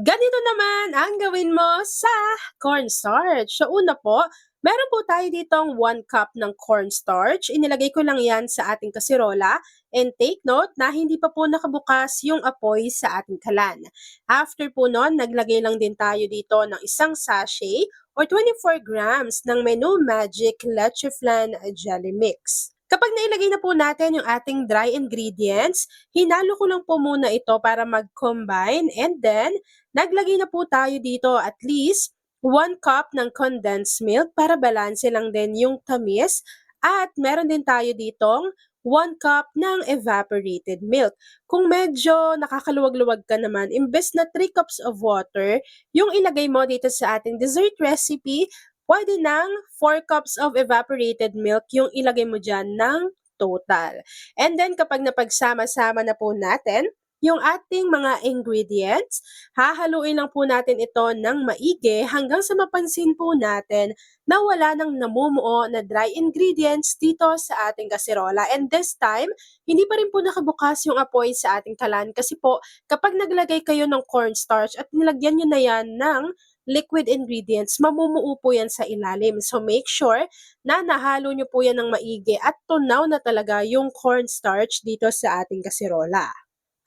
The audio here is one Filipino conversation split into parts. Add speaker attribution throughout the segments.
Speaker 1: Ganito naman ang gawin mo sa cornstarch. So una po, meron po tayo ditong 1 cup ng cornstarch. Inilagay ko lang yan sa ating kasirola. And take note na hindi pa po nakabukas yung apoy sa ating kalan. After po nun, naglagay lang din tayo dito ng isang sachet or 24 grams ng Menu Magic Leche Flan Jelly Mix. Kapag nailagay na po natin yung ating dry ingredients, hinalo ko lang po muna ito para mag-combine and then naglagay na po tayo dito at least 1 cup ng condensed milk para balanse lang din yung tamis. At meron din tayo ditong 1 cup ng evaporated milk. Kung medyo nakakaluwag-luwag ka naman, imbes na 3 cups of water, yung ilagay mo dito sa ating dessert recipe, pwede nang 4 cups of evaporated milk yung ilagay mo dyan ng total. And then kapag napagsama-sama na po natin, yung ating mga ingredients, hahaluin lang po natin ito ng maigi hanggang sa mapansin po natin na wala nang namumuo na dry ingredients dito sa ating kaserola. And this time, hindi pa rin po nakabukas yung apoy sa ating kalan kasi po kapag naglagay kayo ng cornstarch at nilagyan nyo na yan ng liquid ingredients, mamumuo po yan sa ilalim. So make sure na nahalo nyo po yan ng maigi at tunaw na talaga yung cornstarch dito sa ating kaserola.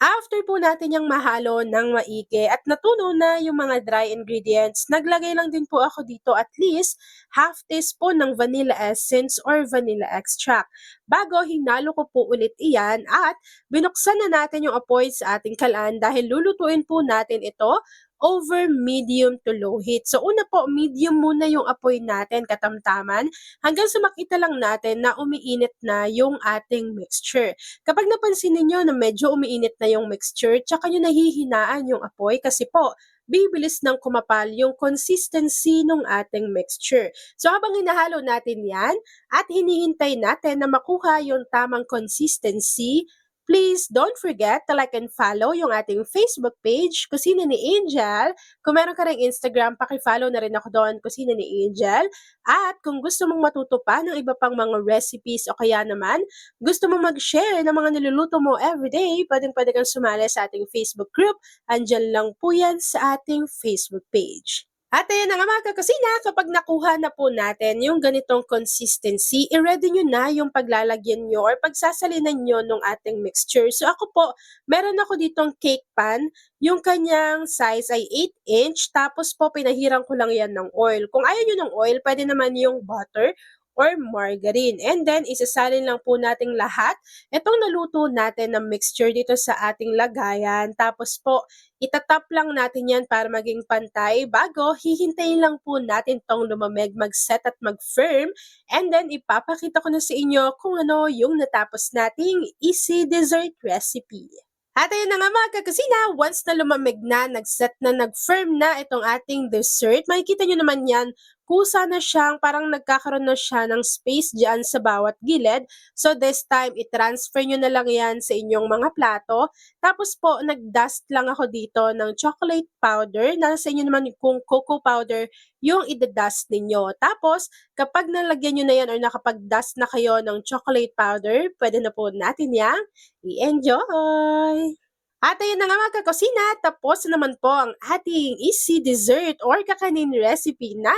Speaker 1: After po natin yung mahalo ng maigi at natunaw na yung mga dry ingredients, naglagay lang din po ako dito at least half teaspoon ng vanilla essence or vanilla extract. Bago, hinalo ko po ulit iyan at binuksan na natin yung apoy sa ating kalan dahil lulutuin po natin ito over medium to low heat. So una po, medium muna yung apoy natin katamtaman hanggang sa makita lang natin na umiinit na yung ating mixture. Kapag napansin ninyo na medyo umiinit na yung mixture, tsaka nyo nahihinaan yung apoy kasi po, bibilis ng kumapal yung consistency ng ating mixture. So habang hinahalo natin yan at hinihintay natin na makuha yung tamang consistency, please don't forget to like and follow yung ating Facebook page, Kusina ni Angel. Kung meron ka ring Instagram, paki-follow na rin ako doon, Kusina ni Angel. At kung gusto mong matuto pa ng iba pang mga recipes o kaya naman gusto mo mag-share ng mga niluluto mo everyday, pwedeng-pwede kang sumali sa ating Facebook group. Andyan lang po yan sa ating Facebook page. At ayan na nga mga kakusina, kapag nakuha na po natin yung ganitong consistency, i-ready nyo na yung paglalagyan nyo or pagsasalinan nyo ng ating mixture. So ako po, meron ako ditong cake pan, yung kanyang size ay 8 inch, tapos po pinahiran ko lang yan ng oil. Kung ayaw nyo ng oil, pwede naman yung butter or margarine. And then, isasalin lang po natin lahat itong naluto natin na mixture dito sa ating lagayan. Tapos po, itatap lang natin yan para maging pantay bago hihintayin lang po natin tong lumamig, mag-set at mag-firm. And then, ipapakita ko na sa inyo kung ano yung natapos nating easy dessert recipe. At ayun na nga mga kakusina, once na lumamig na, nag-set na, nag-firm na itong ating dessert, makikita nyo naman yan, kusa na siyang parang nagkakaroon na siya ng space dyan sa bawat gilid. So this time, i-transfer nyo na lang yan sa inyong mga plato. Tapos po, nag-dust lang ako dito ng chocolate powder. Nasa inyo naman kung cocoa powder yung i-dust ninyo. Tapos, kapag nalagyan nyo na yan or nakapag-dust na kayo ng chocolate powder, pwede na po natin yang i-enjoy! At ayun na nga mga kakusina, tapos na naman po ang ating easy dessert or kakanin recipe na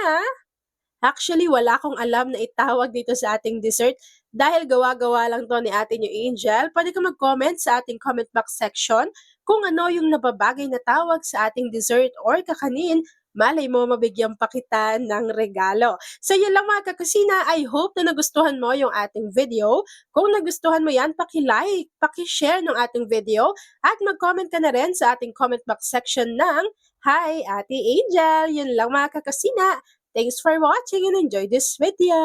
Speaker 1: actually wala akong alam na itawag dito sa ating dessert dahil gawa-gawa lang to ni ate nyo Angel. Pwede ka mag-comment sa ating comment box section kung ano yung nababagay na tawag sa ating dessert or kakanin. Malay mo, mabigyan pa kita ng regalo. So yun lang mga kakusina, I hope na nagustuhan mo yung ating video. Kung nagustuhan mo yan, paki-like, paki-share ng ating video at mag-comment ka na rin sa ating comment box section ng Hi, Ate Angel! Yun lang mga kakasina. Thanks for watching and enjoy this video!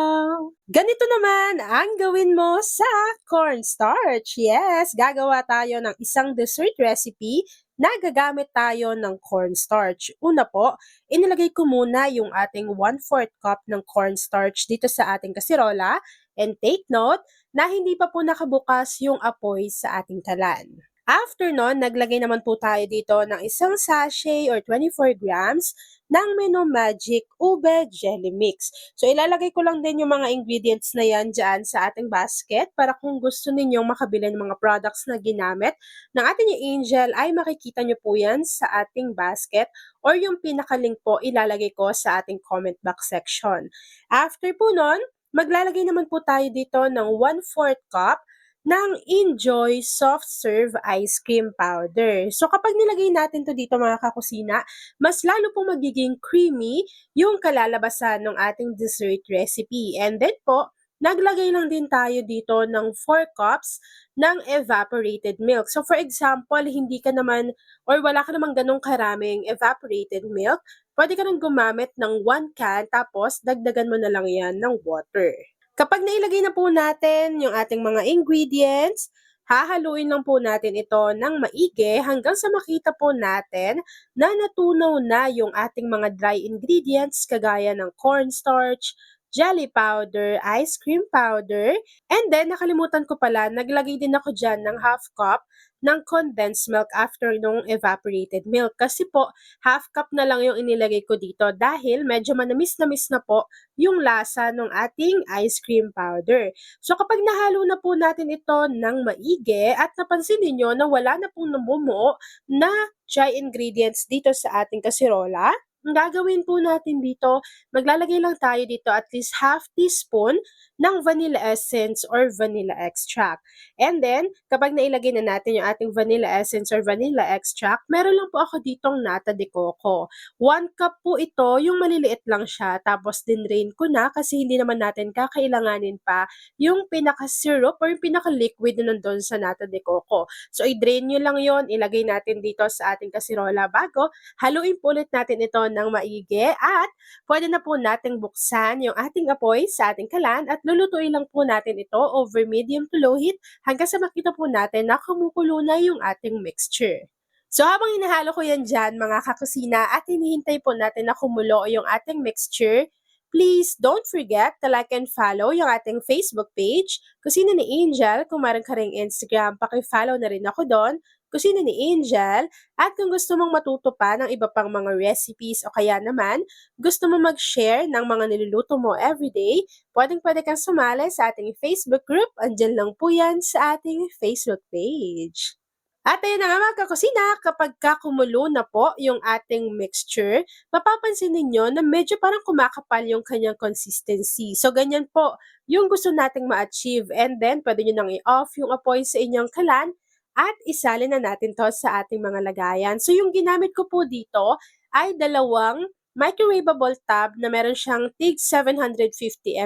Speaker 1: Ganito naman ang gawin mo sa cornstarch. Yes, gagawa tayo ng isang dessert recipe na gagamit tayo ng cornstarch. Una po, inilagay ko muna yung ating 1/4 cup ng cornstarch dito sa ating kasirola. And take note na hindi pa po nakabukas yung apoy sa ating kalan. After nun, naglagay naman po tayo dito ng isang sachet or 24 grams ng Meno Magic Ube Jelly Mix. So, ilalagay ko lang din yung mga ingredients na yan dyan sa ating basket para kung gusto ninyong makabili ng mga products na ginamit ng ating Angel ay makikita nyo po yan sa ating basket or yung pinaka-link po ilalagay ko sa ating comment box section. After po nun, maglalagay naman po tayo dito ng 1/4 cup ng Enjoy Soft Serve Ice Cream Powder. So kapag nilagay natin to dito mga kakusina, mas lalo pong magiging creamy yung kalalabasan ng ating dessert recipe. And then po, naglagay lang din tayo dito ng 4 cups ng evaporated milk. So for example, hindi ka naman or wala ka naman ganong karaming evaporated milk, pwede ka rin gumamit ng 1 can tapos dagdagan mo na lang yan ng water. Kapag nailagay na po natin yung ating mga ingredients, hahaluin lang po natin ito ng maigi hanggang sa makita po natin na natunaw na yung ating mga dry ingredients kagaya ng cornstarch, jelly powder, ice cream powder, and then nakalimutan ko pala, naglagay din ako dyan ng half cup ng condensed milk after nung evaporated milk. Kasi po, half cup na lang yung inilagay ko dito dahil medyo manamis-namis na po yung lasa ng ating ice cream powder. So kapag nahalo na po natin ito ng maigi at napansin niyo na wala na pong namumuo na dry ingredients dito sa ating kasirola, ang gagawin po natin dito, maglalagay lang tayo dito at least half teaspoon ng vanilla essence or vanilla extract. And then, kapag nailagay na natin yung ating vanilla essence or vanilla extract, meron lang po ako ditong nata de coco. 1 cup po ito, yung maliliit lang siya. Tapos dinrain ko na kasi hindi naman natin kakailanganin pa yung pinaka-syrup or yung pinaka-liquid na nandun sa nata de coco. So, i-drain nyo lang yon, ilagay natin dito sa ating kasirola bago haluin po ulit natin ito ng maigi at pwede na po nating buksan yung ating apoy sa ating kalan at lulutuin lang po natin ito over medium to low heat hanggang sa makita po natin na kumukulo na yung ating mixture. So habang hinahalo ko yan dyan mga kakusina at hinihintay po natin na kumulo yung ating mixture, please don't forget to like and follow yung ating Facebook page, Kusina ni Angel. Kung meron ka ring Instagram, paki-follow na rin ako doon, Kusina ni Angel. At kung gusto mong matuto pa ng iba pang mga recipes o kaya naman gusto mo mag-share ng mga niluluto mo everyday, pwedeng-pwede kang sumali sa ating Facebook group. Andyan lang po yan sa ating Facebook page. At ayun na nga mga kakusina, kapag kakumulo na po yung ating mixture, mapapansin ninyo na medyo parang kumakapal yung kanyang consistency. So ganyan po yung gusto nating ma-achieve. And then pwede nyo nang i-off yung apoy sa inyong kalan at isalin na natin to sa ating mga lagayan. So yung ginamit ko po dito ay dalawang microwavable tub na meron siyang tig 750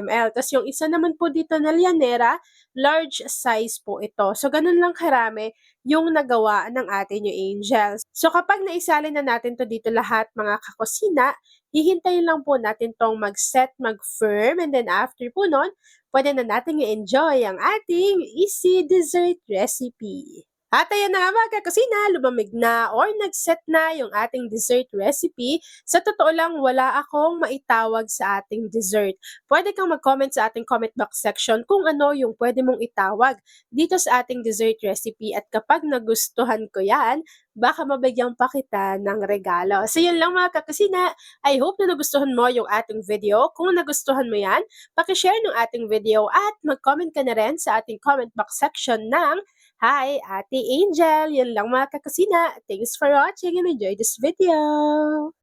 Speaker 1: ml. Tapos yung isa naman po dito na lianera, large size po ito. So ganun lang karami yung nagawa ng atin yung angels. So kapag naisalin na natin to dito lahat mga kakusina, hihintayin lang po natin tong mag-set, mag-firm, and then after po nun, pwede na natin i-enjoy ang ating easy dessert recipe. At ayan na nga mga kakusina, lumamig na or nag-set na yung ating dessert recipe. Sa totoo lang, wala akong maitawag sa ating dessert. Pwede kang mag-comment sa ating comment box section kung ano yung pwede mong itawag dito sa ating dessert recipe. At kapag nagustuhan ko yan, baka mabigyan pa kita ng regalo. So yun lang mga kakusina. I hope na nagustuhan mo yung ating video. Kung nagustuhan mo yan, pakishare ng ating video at mag-comment ka na rin sa ating comment box section ng Hi, Ate Angel! Yan lang mga kakusina. Thanks for watching and enjoy this video!